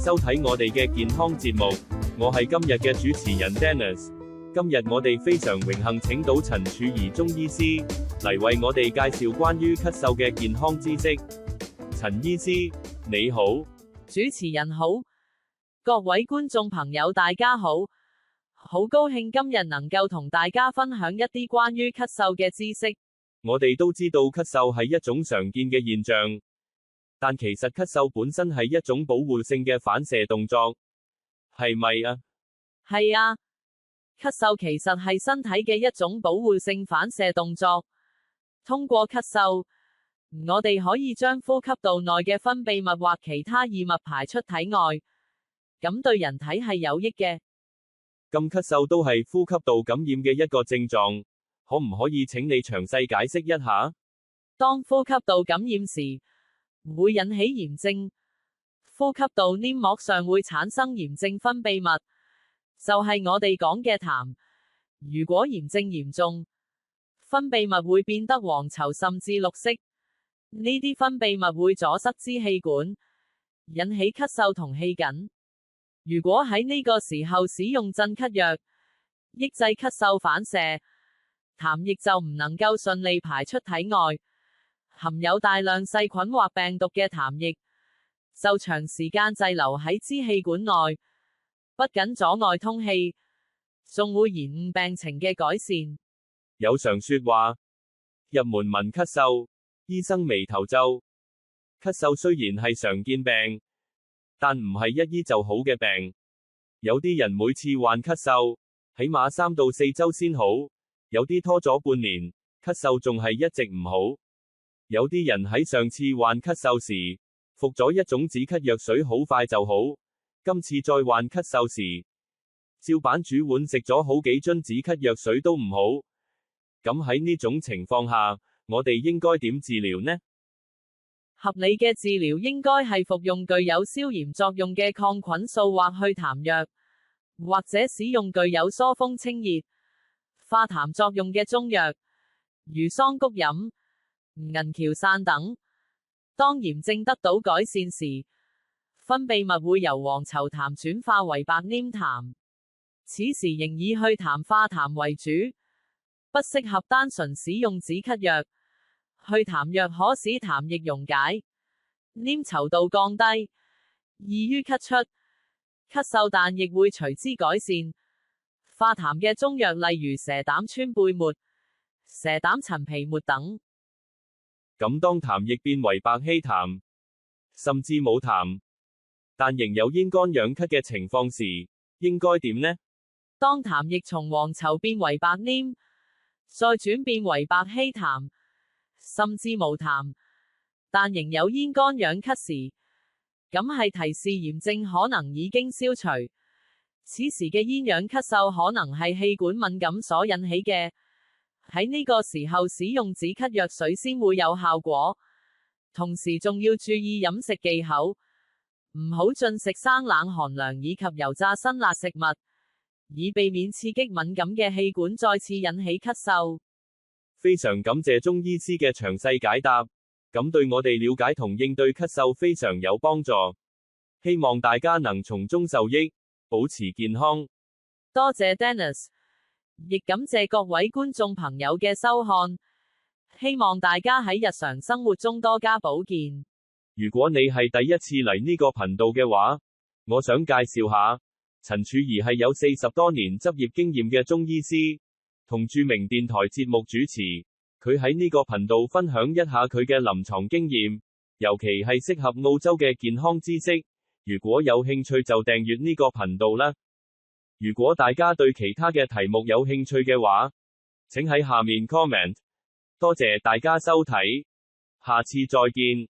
收睇我哋嘅健康節目，我係今日嘅主持人 Dennis。今日我哋非常榮幸請到陳柱儀中醫師嚟為我哋介紹關於咳嗽嘅健康知識。陳醫師，你好。主持人好，各位觀眾朋友大家好，好高興今日能夠同大家分享一啲關於咳嗽嘅知識。我哋都知道咳嗽係一種常見嘅現象，但其實咳嗽本身係一種保護性嘅反射動作，係咪啊？係啊，咳嗽其實係身體嘅一種保護性反射動作。通過咳嗽，我哋可以將呼吸道內嘅分泌物或其他異物排出體外，咁對人體係有益嘅。咁咳嗽都係呼吸道感染嘅一個症狀，可唔可以請你詳細解釋一下？當呼吸道感染時，會引起炎症，呼吸道黏膜上會產生炎症分泌物，就係我哋講嘅痰。如果炎症嚴重，分泌物會變得黃稠甚至綠色，呢啲分泌物會阻塞支氣管，引起咳嗽同氣緊。如果喺呢個時候使用鎮咳藥，抑制咳嗽反射，痰液就唔能夠順利排出體外，含有大量細菌或病毒嘅痰液就長時間滯留喺支氣管內，不僅阻礙通氣，仲會延誤病情嘅改善。有常說話，入門聞咳嗽，醫生眉頭皺。咳嗽雖然係常見病，但唔係一醫就好嘅病。有啲人每次患咳嗽，起碼3到4週先好，有啲拖咗半年，咳嗽仲係一直唔好。有啲人喺上次患咳嗽時，服咗一種止咳藥水好快就好，今次再患咳嗽時，照板煮碗食咗好幾樽止咳藥水都唔好。咁喺呢種情況下，我哋應該點治療呢？合理嘅治療應該係服用具有消炎作用嘅抗菌素或去痰藥，或者使用具有疏風清熱、化痰作用嘅中藥，如桑菊飲、銀翹散等。當炎症得到改善時，分泌物會由黃稠痰轉化為白黏痰，此時仍以去痰化痰為主，不適合單純使用止咳藥。去痰藥可使痰液溶解，黏稠度降低，易於咳出，咳嗽但亦會隨之改善。化痰嘅中藥例如蛇膽川貝末、蛇膽陳皮末等。咁當痰液變為白稀痰，甚至冇痰，但仍有咽乾養咳嘅情況時，應該點呢？當痰液從黃稠變為白黏，再轉變為白稀痰，甚至無痰，但仍有咽乾養咳時，咁係提示炎症可能已經消除。此時嘅咽養咳嗽可能係氣管敏感所引起嘅，喺呢個時候使用止咳藥水先會有效果。同時仲要注意飲食忌口，唔好進食生冷寒涼以及油炸辛辣食物，以避免刺激敏感嘅氣管再次引起咳嗽。非常感謝中醫師嘅詳細解答，咁對我哋了解同應對咳嗽非常有幫助。希望大家能從中受益，保持健康。多謝 Dennis， 亦感謝各位觀眾朋友嘅收看。希望大家喺日常生活中多加保健。如果你係第一次嚟呢個頻道嘅話，我想介紹下，陳柱儀係有40多年執業經驗嘅中醫師，同著名電台節目主持。佢喺呢個頻道分享一下佢嘅臨床經驗，尤其係適合澳洲嘅健康知識。如果有興趣就訂閱呢個頻道啦。如果大家對其他嘅題目有興趣嘅話，請喺下面 comment。多謝大家收睇，下次再見。